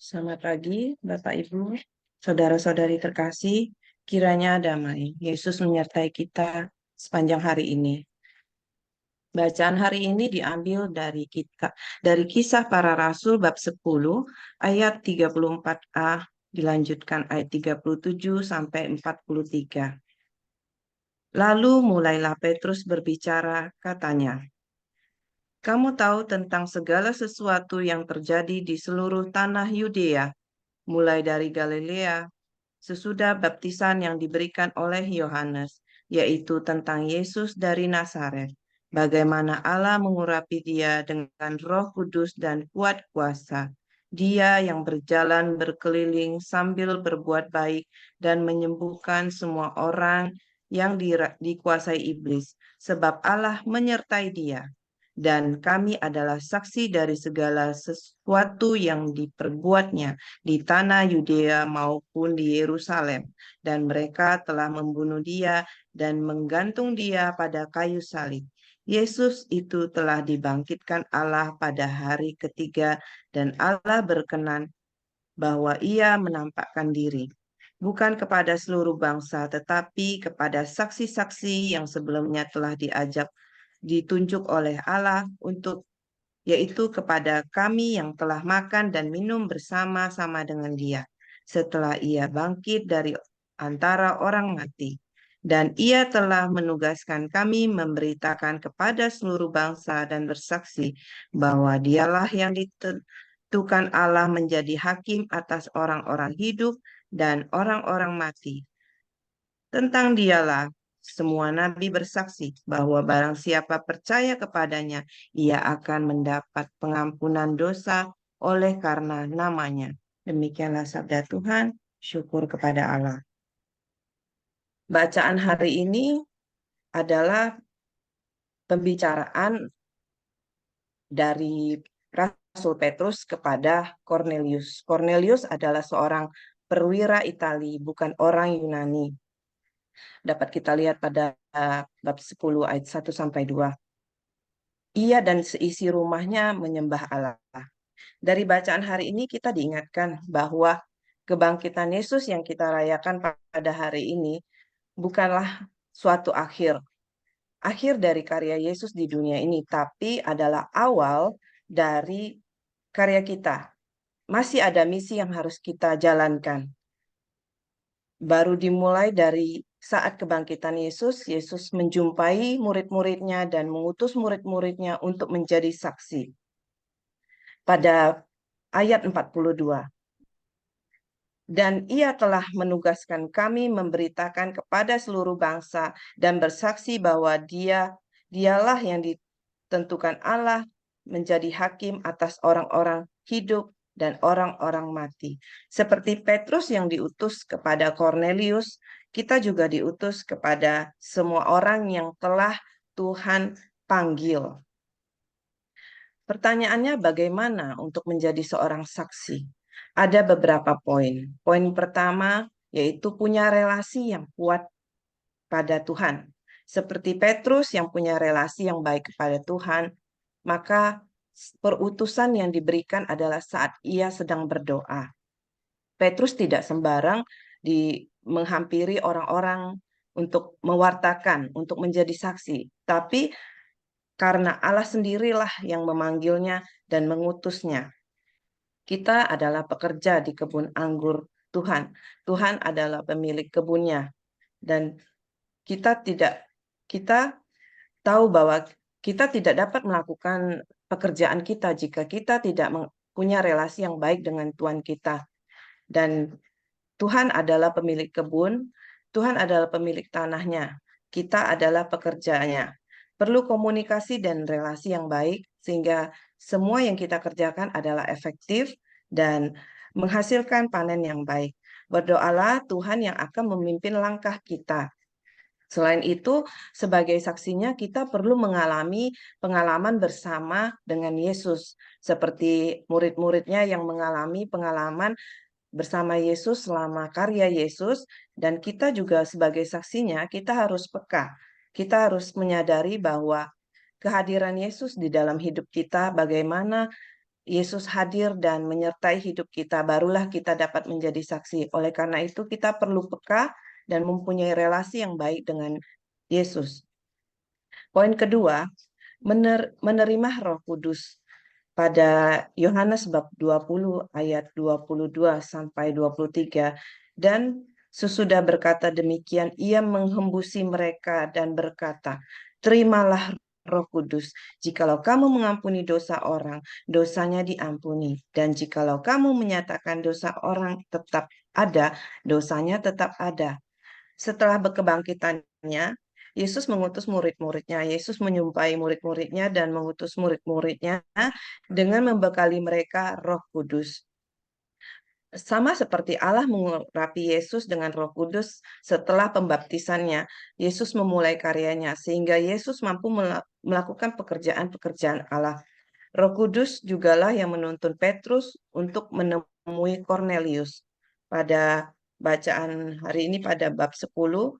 Selamat pagi, Bapak Ibu, saudara-saudari terkasih, kiranya damai Yesus menyertai kita sepanjang hari ini. Bacaan hari ini diambil dari Kisah Para Rasul bab 10 ayat 34a dilanjutkan ayat 37 sampai 43. Lalu mulailah Petrus berbicara, katanya, "Kamu tahu tentang segala sesuatu yang terjadi di seluruh tanah Yudea, mulai dari Galilea sesudah baptisan yang diberikan oleh Yohanes, yaitu tentang Yesus dari Nazaret, bagaimana Allah mengurapi dia dengan Roh Kudus dan kuat kuasa. Dia yang berjalan berkeliling sambil berbuat baik dan menyembuhkan semua orang yang dikuasai iblis, sebab Allah menyertai dia. Dan kami adalah saksi dari segala sesuatu yang diperbuatnya di tanah Yudea maupun di Yerusalem, dan mereka telah membunuh dia dan menggantung dia pada kayu salib. Yesus itu telah dibangkitkan Allah pada hari ketiga, dan Allah berkenan bahwa ia menampakkan diri, bukan kepada seluruh bangsa, tetapi kepada saksi-saksi yang sebelumnya telah ditunjuk oleh Allah yaitu kepada kami yang telah makan dan minum bersama-sama dengan dia setelah ia bangkit dari antara orang mati. Dan ia telah menugaskan kami memberitakan kepada seluruh bangsa dan bersaksi bahwa dialah yang ditentukan Allah menjadi hakim atas orang-orang hidup dan orang-orang mati. Tentang dialah semua nabi bersaksi bahwa barang siapa percaya kepadanya, ia akan mendapat pengampunan dosa oleh karena namanya. Demikianlah sabda Tuhan, syukur kepada Allah. Bacaan hari ini adalah pembicaraan dari Rasul Petrus kepada Cornelius. Cornelius adalah seorang perwira Itali, bukan orang Yunani. Dapat kita lihat pada bab 10 ayat 1 sampai 2. Ia dan seisi rumahnya menyembah Allah. Dari bacaan hari ini kita diingatkan bahwa kebangkitan Yesus yang kita rayakan pada hari ini bukanlah suatu akhir dari karya Yesus di dunia ini, tapi adalah awal dari karya kita. Masih ada misi yang harus kita jalankan. Baru dimulai dari saat kebangkitan Yesus, Yesus menjumpai murid-muridnya dan mengutus murid-muridnya untuk menjadi saksi. Pada ayat 42. Dan ia telah menugaskan kami memberitakan kepada seluruh bangsa dan bersaksi bahwa dialah yang ditentukan Allah menjadi hakim atas orang-orang hidup dan orang-orang mati. Seperti Petrus yang diutus kepada Cornelius, kita juga diutus kepada semua orang yang telah Tuhan panggil. Pertanyaannya bagaimana untuk menjadi seorang saksi? Ada beberapa poin. Poin pertama yaitu punya relasi yang kuat pada Tuhan. Seperti Petrus yang punya relasi yang baik kepada Tuhan, maka perutusan yang diberikan adalah saat ia sedang berdoa. Petrus tidak sembarang menghampiri orang-orang untuk mewartakan, untuk menjadi saksi. Tapi karena Allah sendirilah yang memanggilnya dan mengutusnya. Kita adalah pekerja di kebun anggur Tuhan. Tuhan adalah pemilik kebunnya. Dan kita tahu bahwa kita tidak dapat melakukan pekerjaan kita jika kita tidak punya relasi yang baik dengan Tuhan kita. Dan Tuhan adalah pemilik kebun, Tuhan adalah pemilik tanahnya. Kita adalah pekerjanya. Perlu komunikasi dan relasi yang baik sehingga semua yang kita kerjakan adalah efektif dan menghasilkan panen yang baik. Berdoalah Tuhan yang akan memimpin langkah kita. Selain itu, sebagai saksinya kita perlu mengalami pengalaman bersama dengan Yesus, seperti murid-muridnya yang mengalami pengalaman bersama Yesus selama karya Yesus, dan kita juga sebagai saksinya, kita harus peka. Kita harus menyadari bahwa kehadiran Yesus di dalam hidup kita, bagaimana Yesus hadir dan menyertai hidup kita, barulah kita dapat menjadi saksi. Oleh karena itu, kita perlu peka dan mempunyai relasi yang baik dengan Yesus. Poin kedua, menerima Roh Kudus. Pada Yohanes bab 20 ayat 22 sampai 23, dan sesudah berkata demikian, ia menghembusi mereka dan berkata, terimalah Roh Kudus. Jikalau kamu mengampuni dosa orang, dosanya diampuni. Dan jikalau kamu menyatakan dosa orang tetap ada, dosanya tetap ada. Setelah kebangkitannya, Yesus mengutus murid-muridnya. Yesus menyumpahi murid-muridnya dan mengutus murid-muridnya dengan membekali mereka Roh Kudus. Sama seperti Allah mengurapi Yesus dengan Roh Kudus setelah pembaptisannya, Yesus memulai karyanya sehingga Yesus mampu melakukan pekerjaan-pekerjaan Allah. Roh Kudus jugalah yang menuntun Petrus untuk menemui Kornelius. Pada bacaan hari ini pada bab 10,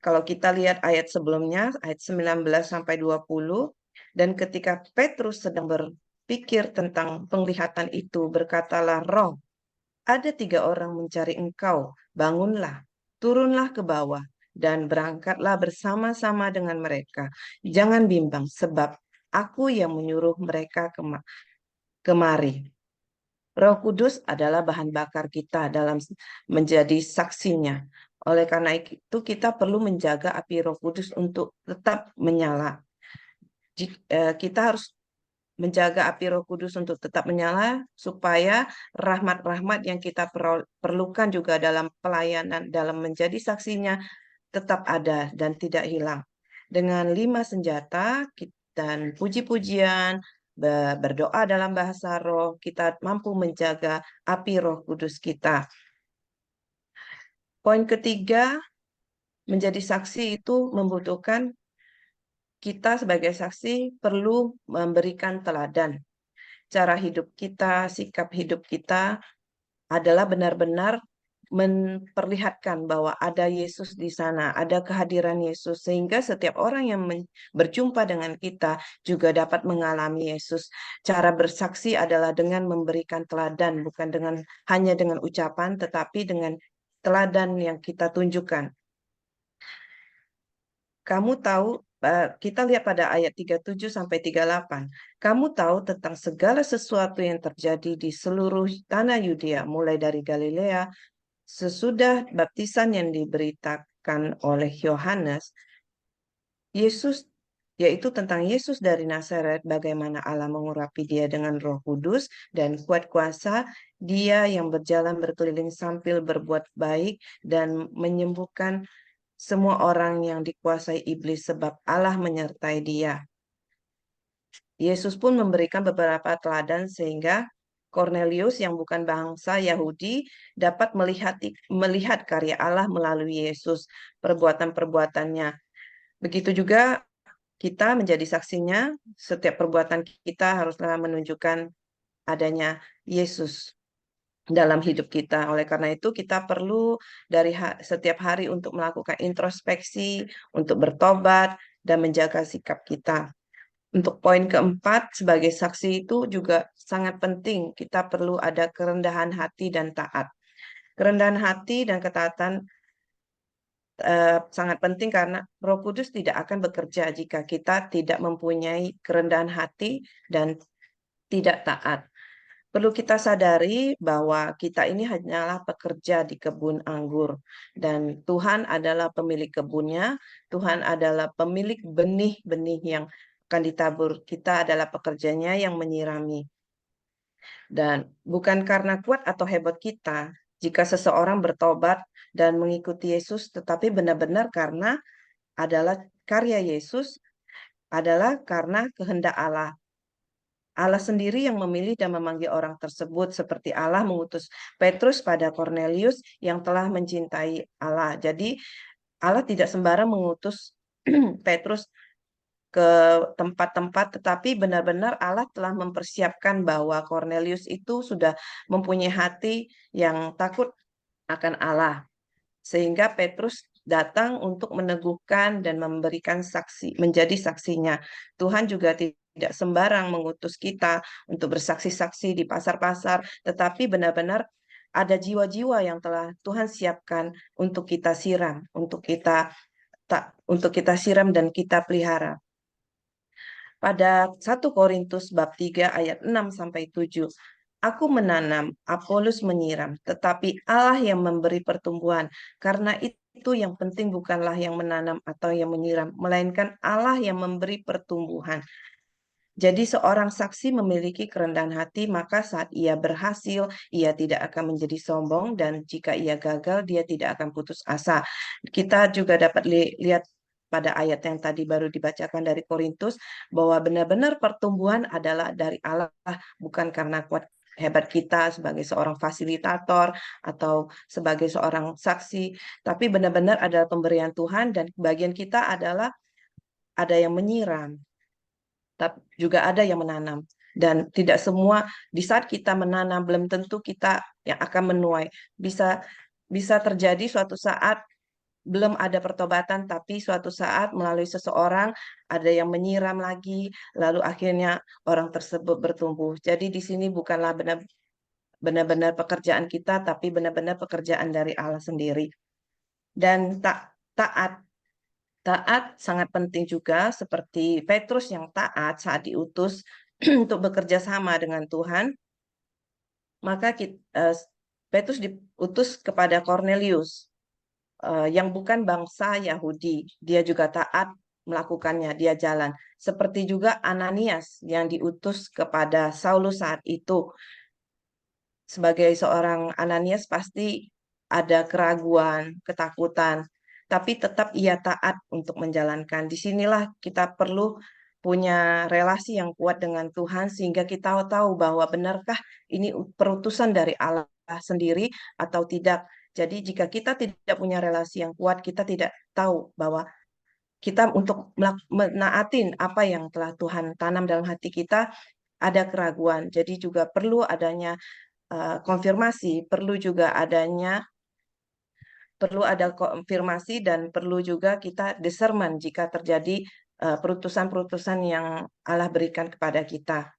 kalau kita lihat ayat sebelumnya, ayat 19 sampai 20, dan ketika Petrus sedang berpikir tentang penglihatan itu, berkatalah Roh, ada 3 orang mencari engkau, bangunlah, turunlah ke bawah, dan berangkatlah bersama-sama dengan mereka. Jangan bimbang, sebab aku yang menyuruh mereka kemari. Roh Kudus adalah bahan bakar kita dalam menjadi saksinya. Oleh karena itu kita perlu menjaga api Roh Kudus untuk tetap menyala. Kita harus menjaga api Roh Kudus untuk tetap menyala supaya rahmat-rahmat yang kita perlukan juga dalam pelayanan, dalam menjadi saksinya tetap ada dan tidak hilang. Dengan 5 senjata dan puji-pujian, berdoa dalam bahasa roh, kita mampu menjaga api Roh Kudus kita. Poin ketiga, menjadi saksi itu membutuhkan kita sebagai saksi perlu memberikan teladan. Cara hidup kita, sikap hidup kita adalah benar-benar memperlihatkan bahwa ada Yesus di sana, ada kehadiran Yesus, sehingga setiap orang yang berjumpa dengan kita juga dapat mengalami Yesus. Cara bersaksi adalah dengan memberikan teladan, bukan hanya dengan ucapan, tetapi dengan teladan yang kita tunjukkan. Kamu tahu, kita lihat pada ayat 37 sampai 38. Kamu tahu tentang segala sesuatu yang terjadi di seluruh tanah Yudea, mulai dari Galilea, sesudah baptisan yang diberitakan oleh Yohanes, Yesus, yaitu tentang Yesus dari Nazaret, bagaimana Allah mengurapi dia dengan Roh Kudus dan kuat kuasa, dia yang berjalan berkeliling sambil berbuat baik dan menyembuhkan semua orang yang dikuasai iblis sebab Allah menyertai dia. Yesus pun memberikan beberapa teladan sehingga Kornelius yang bukan bangsa Yahudi dapat melihat karya Allah melalui Yesus, perbuatan-perbuatannya. Begitu juga kita menjadi saksinya, setiap perbuatan kita haruslah menunjukkan adanya Yesus dalam hidup kita. Oleh karena itu kita perlu dari setiap hari untuk melakukan introspeksi, untuk bertobat dan menjaga sikap kita. Untuk poin keempat, sebagai saksi itu juga sangat penting. Kita perlu ada kerendahan hati dan taat. Kerendahan hati dan ketaatan sangat penting karena Roh Kudus tidak akan bekerja jika kita tidak mempunyai kerendahan hati dan tidak taat. Perlu kita sadari bahwa kita ini hanyalah pekerja di kebun anggur dan Tuhan adalah pemilik kebunnya, Tuhan adalah pemilik benih-benih yang akan ditabur. Kita adalah pekerjanya yang menyirami. Dan bukan karena kuat atau hebat kita, jika seseorang bertobat dan mengikuti Yesus, tetapi benar-benar karena adalah karya Yesus, adalah karena kehendak Allah. Allah sendiri yang memilih dan memanggil orang tersebut, seperti Allah mengutus Petrus pada Kornelius yang telah mencintai Allah. Jadi Allah tidak sembarang mengutus Petrus ke tempat-tempat, tetapi benar-benar Allah telah mempersiapkan bahwa Kornelius itu sudah mempunyai hati yang takut akan Allah. Sehingga Petrus datang untuk meneguhkan dan memberikan saksi, menjadi saksinya. Tuhan juga tidak tidak sembarang mengutus kita untuk bersaksi-saksi di pasar-pasar, tetapi benar-benar ada jiwa-jiwa yang telah Tuhan siapkan untuk kita siram, untuk kita siram dan kita pelihara. Pada 1 Korintus bab 3 ayat 6 sampai 7. Aku menanam, Apolos menyiram, tetapi Allah yang memberi pertumbuhan. Karena itu yang penting bukanlah yang menanam atau yang menyiram, melainkan Allah yang memberi pertumbuhan. Jadi seorang saksi memiliki kerendahan hati, maka saat ia berhasil, ia tidak akan menjadi sombong, dan jika ia gagal, dia tidak akan putus asa. Kita juga dapat lihat pada ayat yang tadi baru dibacakan dari Korintus, bahwa benar-benar pertumbuhan adalah dari Allah, bukan karena kuat hebat kita sebagai seorang fasilitator atau sebagai seorang saksi, tapi benar-benar adalah pemberian Tuhan, dan bagian kita adalah ada yang menyiram, tapi juga ada yang menanam. Dan tidak semua di saat kita menanam belum tentu kita yang akan menuai. Bisa bisa terjadi suatu saat belum ada pertobatan, tapi suatu saat melalui seseorang ada yang menyiram lagi, lalu akhirnya orang tersebut bertumbuh. Jadi di sini bukanlah benar-benar pekerjaan kita, tapi benar-benar pekerjaan dari Allah sendiri. Dan taat Taat sangat penting juga, seperti Petrus yang taat saat diutus untuk bekerja sama dengan Tuhan. Maka Petrus diutus kepada Cornelius yang bukan bangsa Yahudi. Dia juga taat melakukannya, dia jalan. Seperti juga Ananias yang diutus kepada Saulus saat itu. Sebagai seorang Ananias pasti ada keraguan, ketakutan, tapi tetap ia taat untuk menjalankan. Disinilah kita perlu punya relasi yang kuat dengan Tuhan sehingga kita tahu bahwa benarkah ini perutusan dari Allah sendiri atau tidak. Jadi jika kita tidak punya relasi yang kuat, kita tidak tahu bahwa kita untuk menaatin apa yang telah Tuhan tanam dalam hati kita, ada keraguan. Jadi juga perlu adanya konfirmasi, perlu ada konfirmasi, dan perlu juga kita discernment jika terjadi perutusan-perutusan yang Allah berikan kepada kita.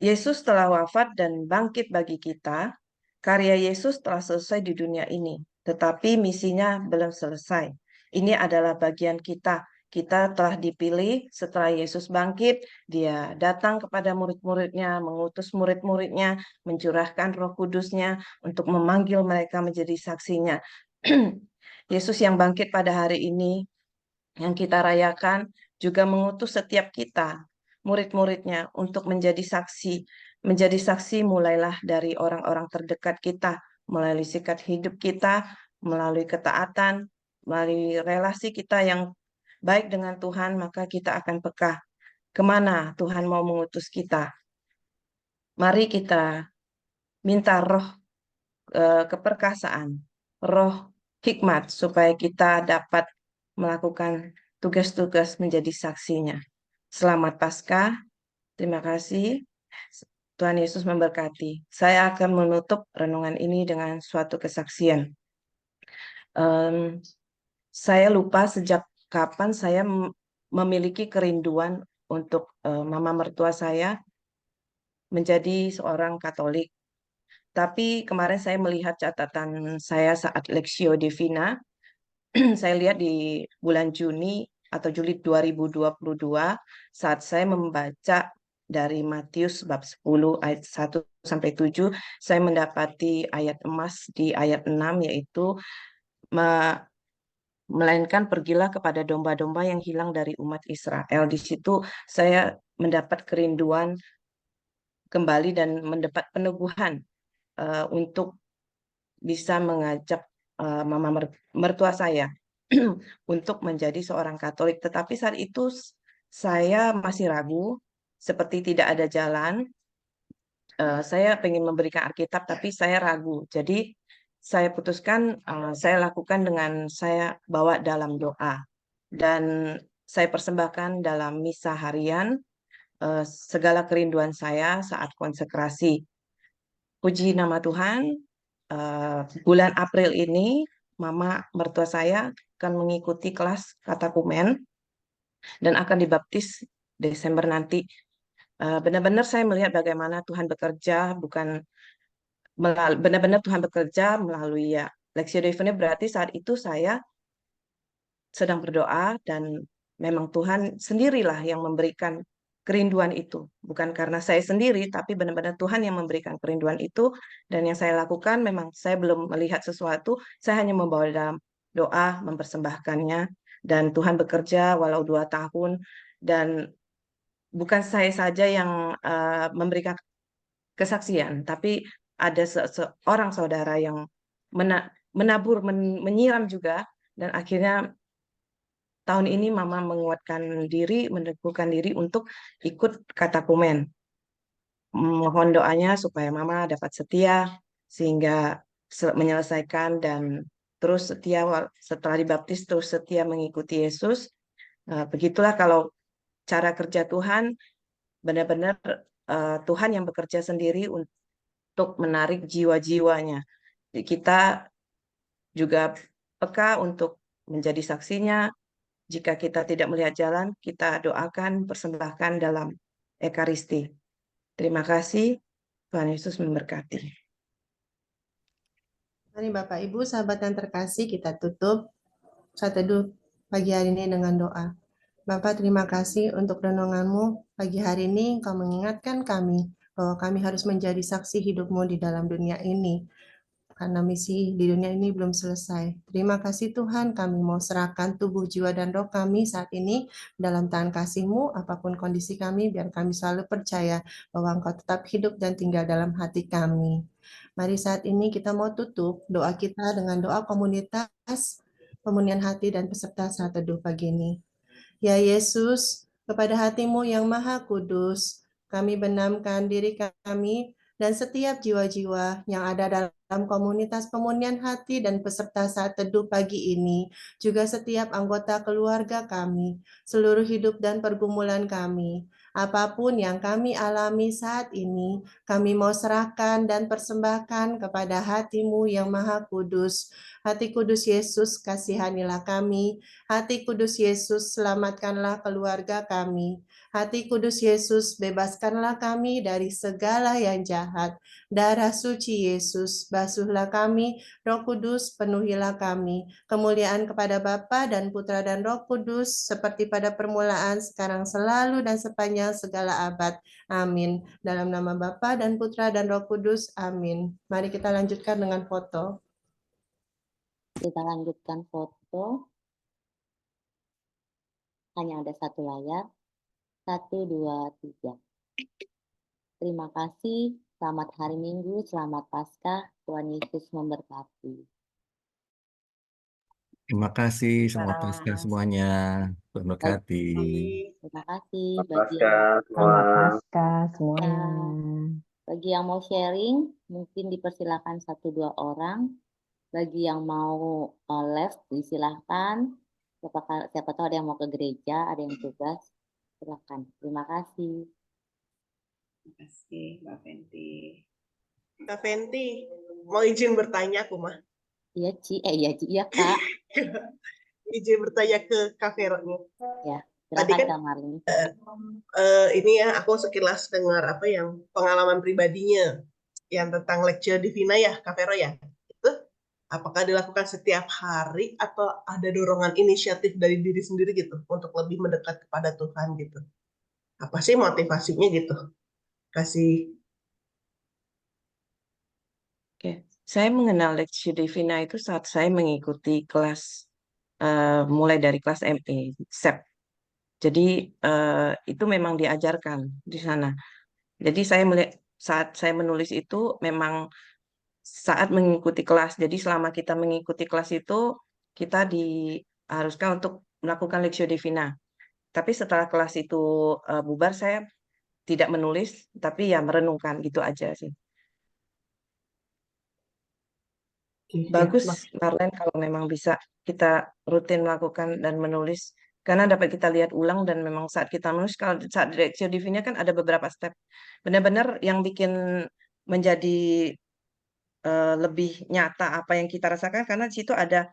Yesus telah wafat dan bangkit bagi kita. Karya Yesus telah selesai di dunia ini, tetapi misinya belum selesai. Ini adalah bagian kita. Kita telah dipilih setelah Yesus bangkit, dia datang kepada murid-muridnya, mengutus murid-muridnya, mencurahkan Roh Kudusnya untuk memanggil mereka menjadi saksinya. Yesus yang bangkit pada hari ini, yang kita rayakan, juga mengutus setiap kita, murid-muridnya, untuk menjadi saksi. Menjadi saksi mulailah dari orang-orang terdekat kita, melalui sikap hidup kita, melalui ketaatan, melalui relasi kita yang baik dengan Tuhan, maka kita akan peka kemana Tuhan mau mengutus kita. Mari kita minta roh keperkasaan, roh hikmat, supaya kita dapat melakukan tugas-tugas menjadi saksinya. Selamat Paskah, terima kasih. Tuhan Yesus memberkati. Saya akan menutup renungan ini dengan suatu kesaksian. Saya lupa sejak kapan saya memiliki kerinduan untuk mama mertua saya menjadi seorang Katolik. Tapi kemarin saya melihat catatan saya saat Lexio Divina. Saya lihat di bulan Juni atau Juli 2022 saat saya membaca dari Matius bab 10 ayat 1 sampai 7, saya mendapati ayat emas di ayat 6, yaitu melainkan pergilah kepada domba-domba yang hilang dari umat Israel. Di situ saya mendapat kerinduan kembali dan mendapat peneguhan untuk bisa mengajak mama mertua saya untuk menjadi seorang Katolik. Tetapi saat itu saya masih ragu, seperti tidak ada jalan. Saya ingin memberikan Alkitab, tapi saya ragu. Jadi saya putuskan, saya lakukan dengan saya bawa dalam doa. Dan saya persembahkan dalam misa harian segala kerinduan saya saat konsekrasi. Puji nama Tuhan, bulan April ini mama mertua saya akan mengikuti kelas katakumen dan akan dibaptis Desember nanti. Benar-benar saya melihat bagaimana Tuhan bekerja, bukan benar-benar Tuhan bekerja melalui ya Lectio Divina. Berarti saat itu saya sedang berdoa dan memang Tuhan sendirilah yang memberikan kerinduan itu. Bukan karena saya sendiri, tapi benar-benar Tuhan yang memberikan kerinduan itu. Dan yang saya lakukan memang saya belum melihat sesuatu, saya hanya membawa dalam doa, mempersembahkannya. Dan Tuhan bekerja walau 2 tahun. Dan bukan saya saja yang memberikan kesaksian, tapi ada seorang saudara yang menabur, menyiram juga. Dan akhirnya tahun ini Mama menguatkan diri, meneguhkan diri untuk ikut katakumen. Mohon doanya supaya Mama dapat setia sehingga menyelesaikan dan terus setia setelah dibaptis terus setia mengikuti Yesus. Begitulah kalau cara kerja Tuhan, benar-benar Tuhan yang bekerja sendiri untuk menarik jiwa-jiwanya. Jadi kita juga peka untuk menjadi saksinya. Jika kita tidak melihat jalan, kita doakan, persembahkan dalam Ekaristi. Terima kasih. Tuhan Yesus memberkati. Mari Bapak Ibu, sahabat yang terkasih, kita tutup saat teduh pagi hari ini dengan doa. Bapak, terima kasih untuk renungan-Mu pagi hari ini. Engkau mengingatkan kami bahwa kami harus menjadi saksi hidup-Mu di dalam dunia ini. Karena misi di dunia ini belum selesai. Terima kasih Tuhan, kami mau serahkan tubuh, jiwa, dan roh kami saat ini dalam tangan kasih-Mu, apapun kondisi kami, biar kami selalu percaya bahwa Engkau tetap hidup dan tinggal dalam hati kami. Mari saat ini kita mau tutup doa kita dengan doa komunitas, pemunihan hati, dan peserta saat teduh pagi ini. Ya Yesus, kepada hati-Mu yang maha kudus, kami benamkan diri kami dan setiap jiwa-jiwa yang ada dalam komunitas pemunihan hati dan peserta saat teduh pagi ini, juga setiap anggota keluarga kami, seluruh hidup dan pergumulan kami. Apapun yang kami alami saat ini, kami mau serahkan dan persembahkan kepada hati-Mu yang maha kudus. Hati kudus Yesus, kasihanilah kami. Hati kudus Yesus, selamatkanlah keluarga kami. Hati kudus Yesus, bebaskanlah kami dari segala yang jahat. Darah suci Yesus, basuhlah kami. Roh Kudus, penuhilah kami. Kemuliaan kepada Bapa dan Putra dan Roh Kudus, seperti pada permulaan, sekarang, selalu, dan sepanjang segala abad. Amin. Dalam nama Bapa dan Putra dan Roh Kudus. Amin. Mari kita lanjutkan dengan foto. Kita lanjutkan foto. Hanya ada satu layar. 1, 2, 3. Terima kasih. Selamat hari Minggu. Selamat Paskah. Tuhan Yesus memberkati. Terima kasih. Selamat Paskah semuanya. Tuhan berkati. Terima kasih. Selamat Paskah semuanya. Bagi yang mau sharing, mungkin dipersilakan 1-2 orang. Bagi yang mau live, disilahkan. Siapa tahu ada yang mau ke gereja, ada yang tugas. Silakan. Terima kasih. Terima kasih, Mbak Fenty. Mbak Fenty, mau izin bertanya aku mah. Iya, Ci. Iya, Kak. Izin bertanya ke Kak Vero nih. Ya, Tadi silakan kan Kak Marlini. ini ya aku sekilas dengar apa yang pengalaman pribadinya yang tentang Lectio Divina ya, Kak Vero ya. Itu apakah dilakukan setiap hari atau ada dorongan inisiatif dari diri sendiri gitu untuk lebih mendekat kepada Tuhan gitu? Apa sih motivasinya gitu? Kasih. Oke, saya mengenal Lectio Divina itu saat saya mengikuti kelas mulai dari kelas ME, SEP. Jadi itu memang diajarkan di sana. Jadi saya melihat saat saya menulis itu memang saat mengikuti kelas. Jadi selama kita mengikuti kelas itu kita diharuskan untuk melakukan Lectio Divina. Tapi setelah kelas itu bubar, saya tidak menulis, tapi ya merenungkan gitu aja sih. Bagus, Marlen, kalau memang bisa kita rutin melakukan dan menulis. Karena dapat kita lihat ulang dan memang saat kita menulis, kalau saat Lectio Divina kan ada beberapa step. Benar-benar yang bikin menjadi lebih nyata apa yang kita rasakan, karena di situ ada